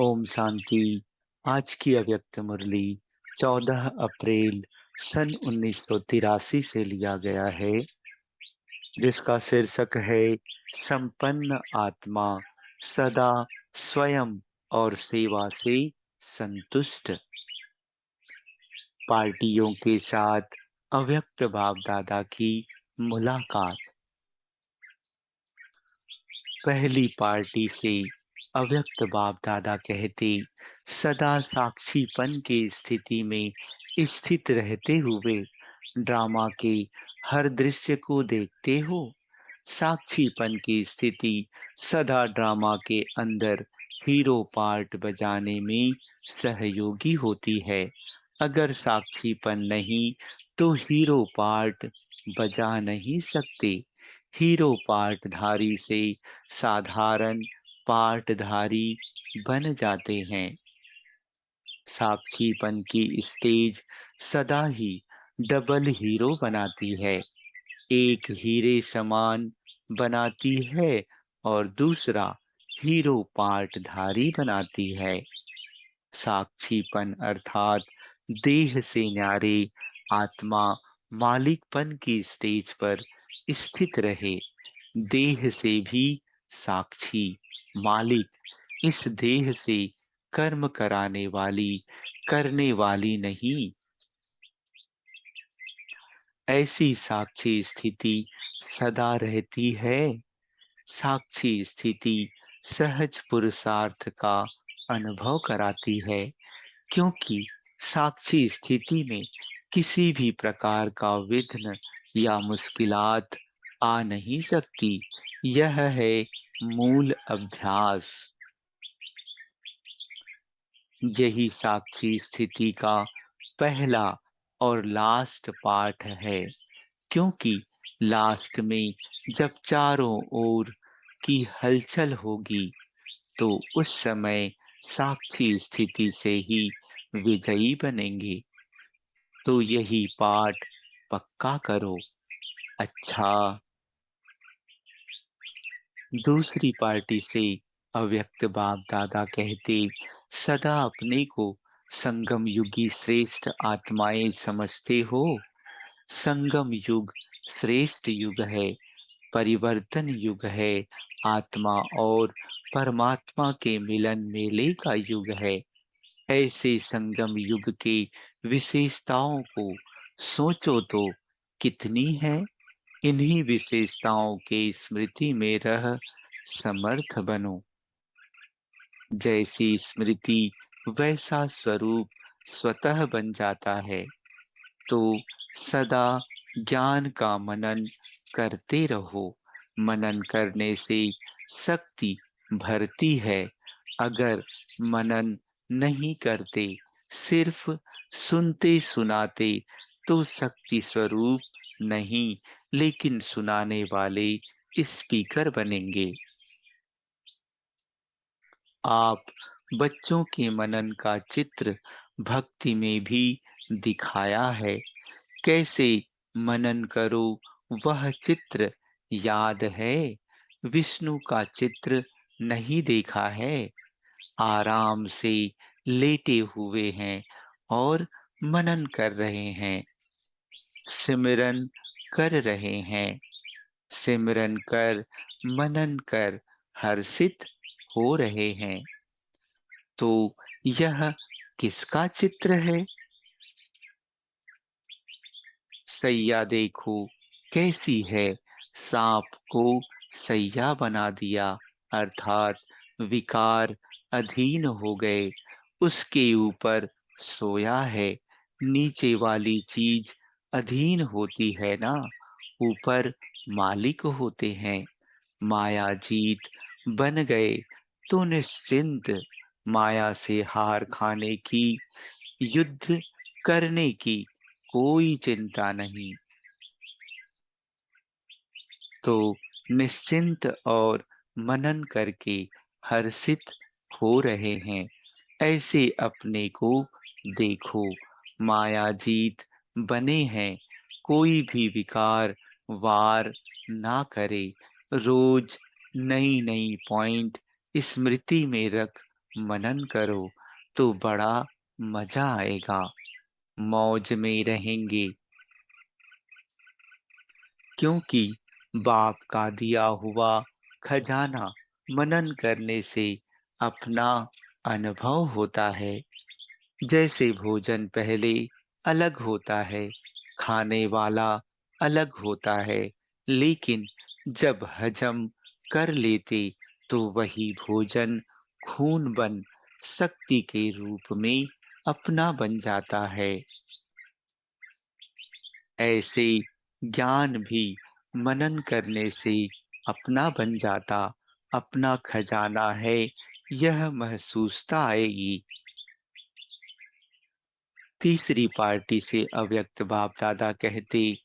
ओम शांति। आज की अव्यक्त मुरली 14 अप्रैल सन 1983 से लिया गया है, जिसका शीर्षक है संपन्न आत्मा सदा स्वयं और सेवा से संतुष्ट। पार्टियों के साथ अव्यक्त बाप दादा की मुलाकात। पहली पार्टी से अव्यक्त बाप दादा कहते, सदा साक्षीपन की स्थिति में स्थित रहते हुए ड्रामा के हर दृश्य को देखते हो। साक्षीपन की स्थिति सदा ड्रामा के अंदर हीरो पार्ट बजाने में सहयोगी होती है। अगर साक्षीपन नहीं तो हीरो पार्ट बजा नहीं सकते। हीरो पार्टधारी से साधारण पार्टधारी बन जाते हैं। साक्षीपन की स्टेज सदा ही डबल हीरो बनाती है। एक हीरे समान बनाती है और दूसरा हीरो पार्टधारी बनाती है। साक्षीपन अर्थात देह से न्यारे आत्मा मालिकपन की स्टेज पर स्थित रहे। देह से भी साक्षी मालिक, इस देह से कर्म कराने वाली करने वाली नहीं। ऐसी साक्षी स्थिति सदा रहती है। साक्षी स्थिति सहज पुरुषार्थ का अनुभव कराती है, क्योंकि साक्षी स्थिति में किसी भी प्रकार का विघ्न या मुश्किलात आ नहीं सकती। यह है मूल अभ्यास। यही साक्षी स्थिति का पहला और लास्ट पार्ट है, क्योंकि लास्ट में जब चारों ओर की हलचल होगी तो उस समय साक्षी स्थिति से ही विजयी बनेंगे। तो यही पाठ पक्का करो। अच्छा। दूसरी पार्टी से अव्यक्त बाप दादा कहते, सदा अपने को संगम युगी श्रेष्ठ आत्माएं समझते हो। संगम युग श्रेष्ठ युग है, परिवर्तन युग है, आत्मा और परमात्मा के मिलन मेले का युग है। ऐसे संगम युग के विशेषताओं को सोचो तो कितनी है। इन्हीं विशेषताओं के स्मृति में रह समर्थ बनो। जैसी स्मृति वैसा स्वरूप स्वतः बन जाता है। तो सदा ज्ञान का मनन करते रहो। मनन करने से शक्ति भरती है। अगर मनन नहीं करते, सिर्फ सुनते सुनाते, तो शक्ति स्वरूप नहीं, लेकिन सुनाने वाले स्पीकर बनेंगे। आप बच्चों के मनन का चित्र भक्ति में भी दिखाया है। कैसे मनन करो वह चित्र याद है। विष्णु का चित्र नहीं देखा है। आराम से लेटे हुए हैं और मनन कर रहे हैं। सिमरन कर रहे हैं। सिमरन कर मनन कर हर्षित हो रहे हैं। तो यह किसका चित्र है। सैया देखो कैसी है। सांप को सैया बना दिया, अर्थात विकार अधीन हो गए। उसके ऊपर सोया है। नीचे वाली चीज अधीन होती है ना, ऊपर मालिक होते हैं। माया जीत बन गए तो निश्चिंत। माया से हार खाने की, युद्ध करने की कोई चिंता नहीं। तो निश्चिंत और मनन करके हर्षित हो रहे हैं। ऐसे अपने को देखो। माया जीत बने हैं। कोई भी विकार वार ना करे। रोज नई नई पॉइंट स्मृति में रख मनन करो तो बड़ा मजा आएगा। मौज में रहेंगे क्योंकि बाप का दिया हुआ खजाना मनन करने से अपना अनुभव होता है। जैसे भोजन पहले अलग होता है, खाने वाला अलग होता है, लेकिन जब हजम कर लेते तो वही भोजन खून बन शक्ति के रूप में अपना बन जाता है। ऐसे ज्ञान भी मनन करने से अपना बन जाता, अपना खजाना है, यह महसूसता आएगी। तीसरी पार्टी से अव्यक्त बाप दादा कहते,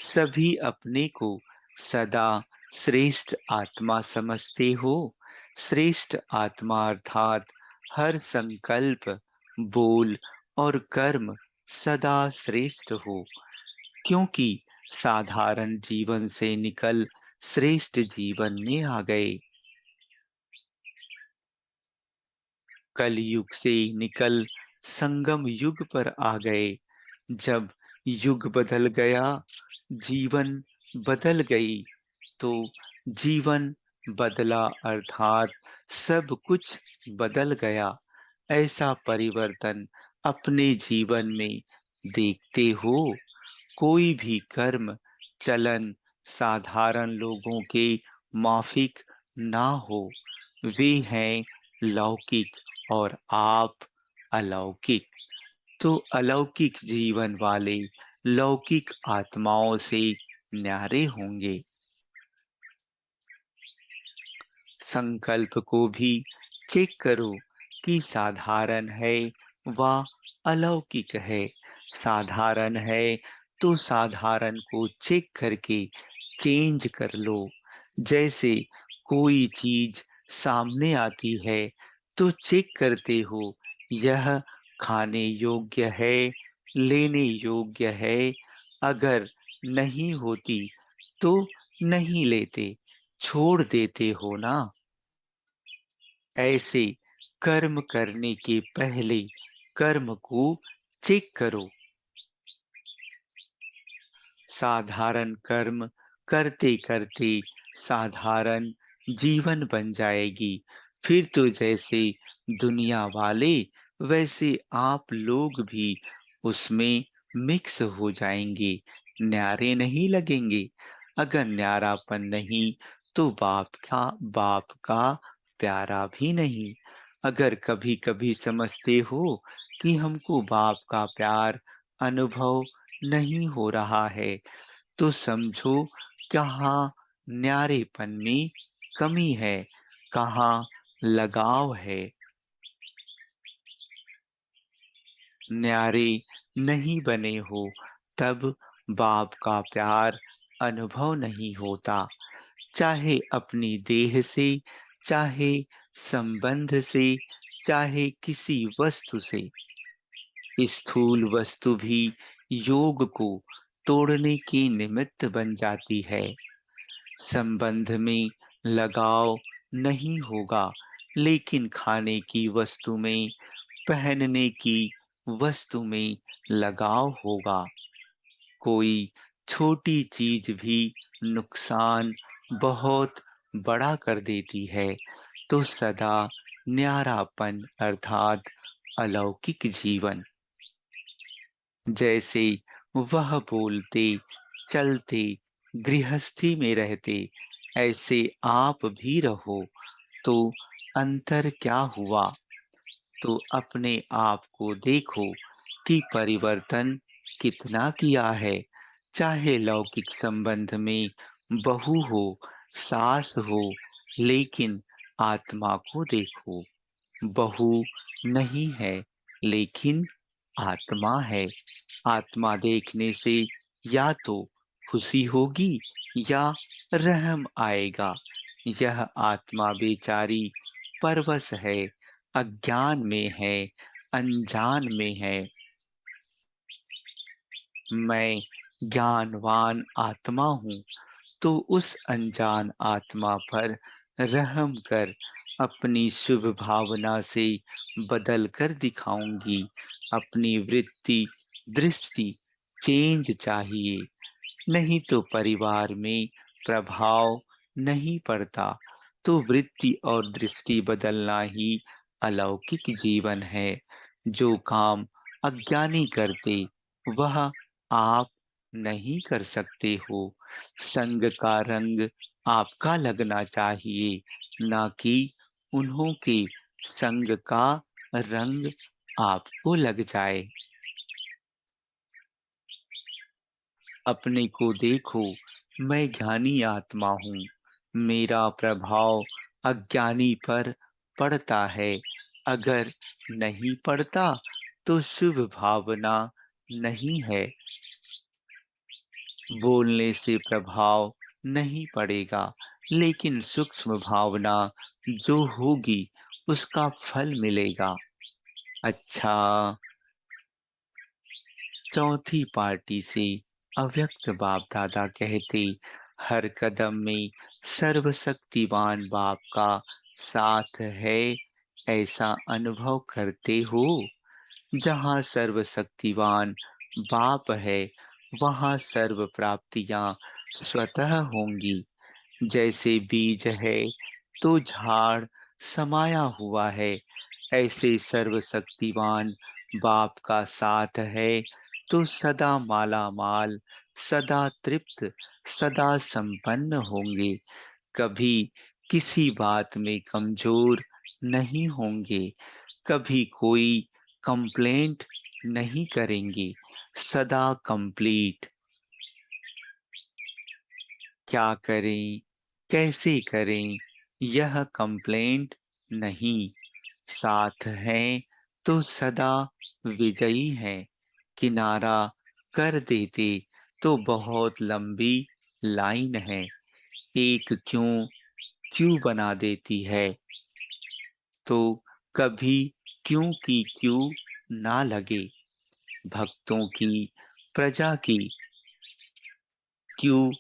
सभी अपने को सदा श्रेष्ठ आत्मा समझते हो। श्रेष्ठ आत्मा अर्थात हर संकल्प, बोल और कर्म सदा श्रेष्ठ हो, क्योंकि साधारण जीवन से निकल श्रेष्ठ जीवन में आ गए। कलयुग से निकल संगम युग पर आ गए। जब युग बदल गया, जीवन बदल गई, तो जीवन बदला अर्थात सब कुछ बदल गया। ऐसा परिवर्तन अपने जीवन में देखते हो। कोई भी कर्म चलन साधारण लोगों के माफिक ना हो। वे हैं लौकिक और आप अलौकिक। तो अलौकिक जीवन वाले लौकिक आत्माओं से न्यारे होंगे। संकल्प को भी चेक करो कि साधारण है व अलौकिक है। साधारण है तो साधारण को चेक करके चेंज कर लो। जैसे कोई चीज सामने आती है तो चेक करते हो, यह खाने योग्य है, लेने योग्य है। अगर नहीं होती तो नहीं लेते, छोड़ देते हो ना। ऐसे कर्म करने के पहले कर्म को चेक करो। साधारण कर्म करते करते साधारण जीवन बन जाएगी। फिर तो जैसे दुनिया वाले वैसे आप लोग भी उसमें मिक्स हो जाएंगे, न्यारे नहीं लगेंगे। अगर न्यारापन नहीं तो बाप का प्यारा भी नहीं। अगर कभी कभी समझते हो कि हमको बाप का प्यार अनुभव नहीं हो रहा है, तो समझो कहाँ न्यारेपन में कमी है, कहाँ लगाव है। न्यारे नहीं बने हो तब बाप का प्यार अनुभव नहीं होता। चाहे अपनी देह से, चाहे संबंध से, चाहे किसी वस्तु से। स्थूल वस्तु भी योग को तोड़ने की निमित्त बन जाती है। संबंध में लगाव नहीं होगा, लेकिन खाने की वस्तु में, पहनने की वस्तु में लगाव होगा। कोई छोटी चीज भी नुकसान बहुत बड़ा कर देती है। तो सदा न्यारापन अर्थात अलौकिक जीवन। जैसे वह बोलते, चलते, गृहस्थी में रहते, ऐसे आप भी रहो। तो अंतर क्या हुआ? तो अपने आप को देखो कि परिवर्तन कितना किया है। चाहे लौकिक संबंध में बहू हो, सास हो, लेकिन आत्मा को देखो। बहू नहीं है, लेकिन आत्मा है। आत्मा देखने से या तो खुशी होगी या रहम आएगा। यह आत्मा बेचारी परवश है, अज्ञान में है, अनजान में है। मैं ज्ञानवान आत्मा हूँ, तो उस अनजान आत्मा पर रहम कर अपनी शुभ भावना से बदल कर दिखाऊंगी। अपनी वृत्ति दृष्टि चेंज चाहिए, नहीं तो परिवार में प्रभाव नहीं पड़ता। तो वृत्ति और दृष्टि बदलना ही अलौकिक जीवन है। जो काम अज्ञानी करते वह आप नहीं कर सकते हो। संग का रंग आपका लगना चाहिए, ना कि उन्हों के संग का रंग आपको लग जाए। अपने को देखो, मैं ज्ञानी आत्मा हूँ। मेरा प्रभाव अज्ञानी पर पड़ता है। अगर नहीं पड़ता तो शुभ भावना नहीं है। बोलने से प्रभाव नहीं पड़ेगा, लेकिन सूक्ष्म भावना जो होगी उसका फल मिलेगा। अच्छा, चौथी पार्टी से अव्यक्त बाप दादा कहते, हर कदम में सर्वशक्तिमान बाप का साथ है, ऐसा अनुभव करते हो। जहाँ सर्वशक्तिमान बाप है वहाँ सर्व प्राप्तियां स्वतः होंगी। जैसे बीज है तो झाड़ समाया हुआ है, ऐसे सर्वशक्तिमान बाप का साथ है तो सदा माला माल, सदा तृप्त, सदा संपन्न होंगे। कभी किसी बात में कमजोर नहीं होंगे, कभी कोई कंप्लेंट नहीं करेंगे, सदा कंप्लीट। क्या करें, कैसे करें, यह कंप्लेंट नहीं। साथ हैं तो सदा विजयी हैं। किनारा कर देते तो बहुत लंबी लाइन है। एक क्यों क्यों बना देती है, तो कभी क्यों की क्यों ना लगे। भक्तों की प्रजा की क्यों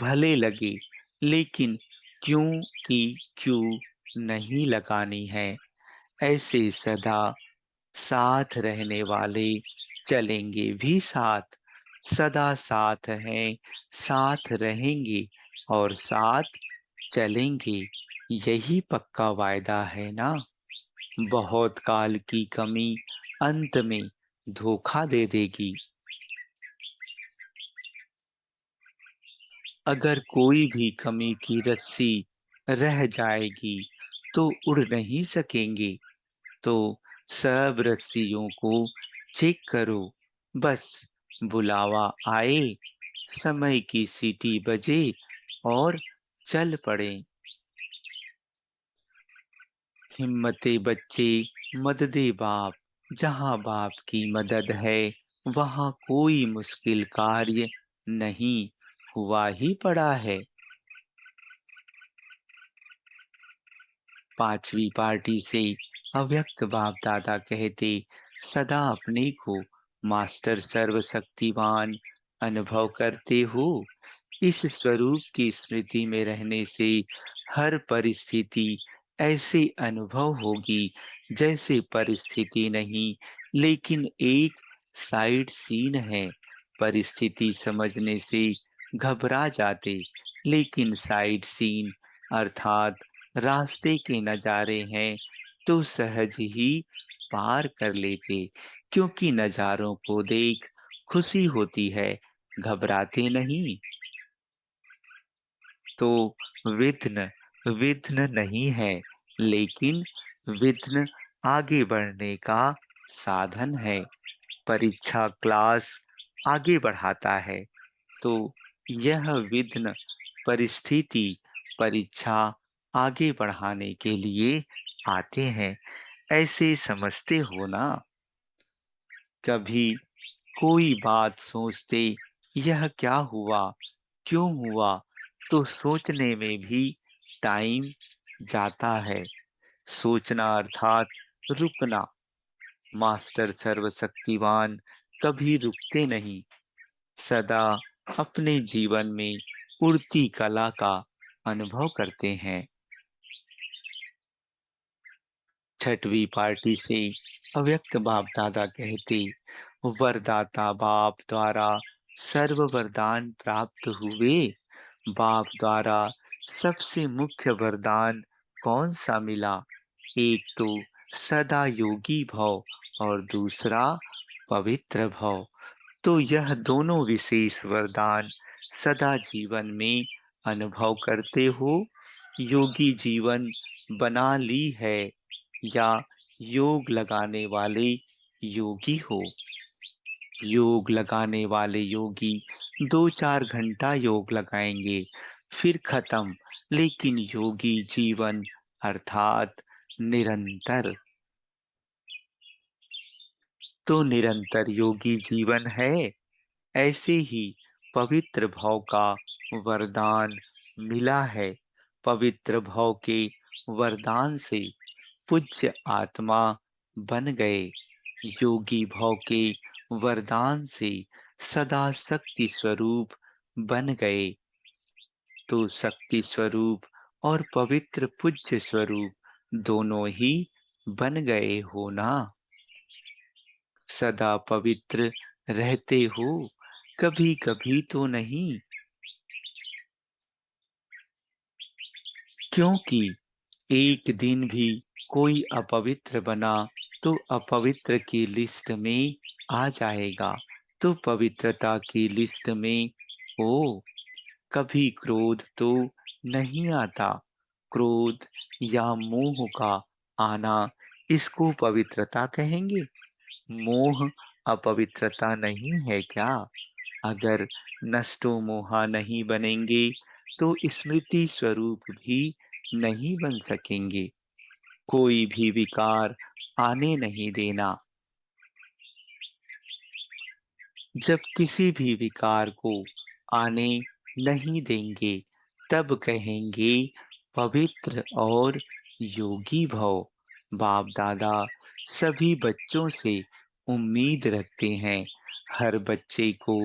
भले लगे, लेकिन क्यों की क्यों नहीं लगानी है। ऐसे सदा साथ रहने वाले चलेंगे भी साथ। सदा साथ हैं, साथ रहेंगे और साथ चलेंगे। यही पक्का वायदा है ना। बहुत काल की कमी अंत में धोखा दे देगी। अगर कोई भी कमी की रस्सी रह जाएगी तो उड़ नहीं सकेंगे। तो सब रस्सियों को चेक करो। बस बुलावा आए, समय की सीटी बजे और चल पड़े। हिम्मते बच्चे मददे बाप, जहाँ बाप की मदद है वहाँ कोई मुश्किल कार्य नहीं हुआ ही पड़ा है। पांचवी पार्टी से अव्यक्त बाप दादा कहते, सदा अपने को मास्टर सर्वशक्तिमान अनुभव करते हो। इस स्वरूप की स्मृति में रहने से हर परिस्थिति ऐसे अनुभव होगी जैसे परिस्थिति नहीं, लेकिन एक साइड सीन है। परिस्थिति समझने से घबरा जाते, लेकिन साइड सीन अर्थात रास्ते के नजारे हैं तो सहज ही पार कर लेते, क्योंकि नजारों को देख खुशी होती है, घबराते नहीं। तो विघ्न विघ्न नहीं है, लेकिन विघ्न आगे बढ़ने का साधन है। परीक्षा क्लास आगे बढ़ाता है, तो यह विघ्न परिस्थिति परीक्षा आगे बढ़ाने के लिए आते हैं। ऐसे समझते हो ना। कभी कोई बात सोचते, यह क्या हुआ, क्यों हुआ, तो सोचने में भी टाइम जाता है। सोचना अर्थात रुकना। मास्टर सर्वशक्तिवान कभी रुकते नहीं, सदा अपने जीवन में उड़ती कला का अनुभव करते हैं। छठवीं पार्टी से अव्यक्त बाप दादा कहते, वरदाता बाप द्वारा सर्व वरदान प्राप्त हुए। बाप द्वारा सबसे मुख्य वरदान कौन सा मिला? एक तो सदा योगी भव और दूसरा पवित्र भव। तो यह दोनों विशेष वरदान सदा जीवन में अनुभव करते हो। योगी जीवन बना ली है या योग लगाने वाले योगी हो? योग लगाने वाले योगी 2-4 घंटा योग लगाएंगे, फिर खत्म। लेकिन योगी जीवन अर्थात निरंतर, तो निरंतर योगी जीवन है। ऐसे ही पवित्र भाव का वरदान मिला है। पवित्र भाव के वरदान से पूज्य आत्मा बन गए। योगी भाव के वरदान से सदा शक्ति स्वरूप बन गए। तो शक्ति स्वरूप और पवित्र पूज्य स्वरूप दोनों ही बन गए हो ना। सदा पवित्र रहते हो, कभी कभी तो नहीं। क्योंकि एक दिन भी कोई अपवित्र बना तो अपवित्र की लिस्ट में आ जाएगा। तो पवित्रता की लिस्ट में हो। कभी क्रोध तो नहीं आता। क्रोध या मोह का आना, इसको पवित्रता कहेंगे? मोह अपवित्रता नहीं है क्या? अगर नष्टो मोहा नहीं बनेंगे तो स्मृति स्वरूप भी नहीं बन सकेंगे। कोई भी विकार आने नहीं देना। जब किसी भी विकार को आने नहीं देंगे, तब कहेंगे पवित्र और योगी भव। बाप दादा सभी बच्चों से उम्मीद रखते हैं। हर बच्चे को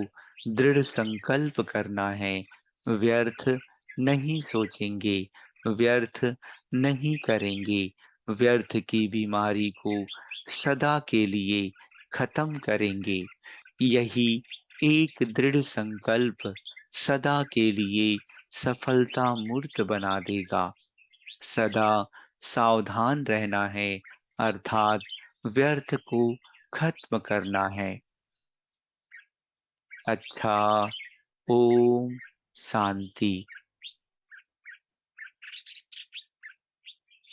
दृढ़ संकल्प करना है। व्यर्थ नहीं सोचेंगे, व्यर्थ नहीं करेंगे। व्यर्थ की बीमारी को सदा के लिए खत्म करेंगे। यही एक दृढ़ संकल्प सदा के लिए सफलता मूर्त बना देगा। सदा सावधान रहना है, अर्थात व्यर्थ को खत्म करना है। अच्छा, ओम शांति।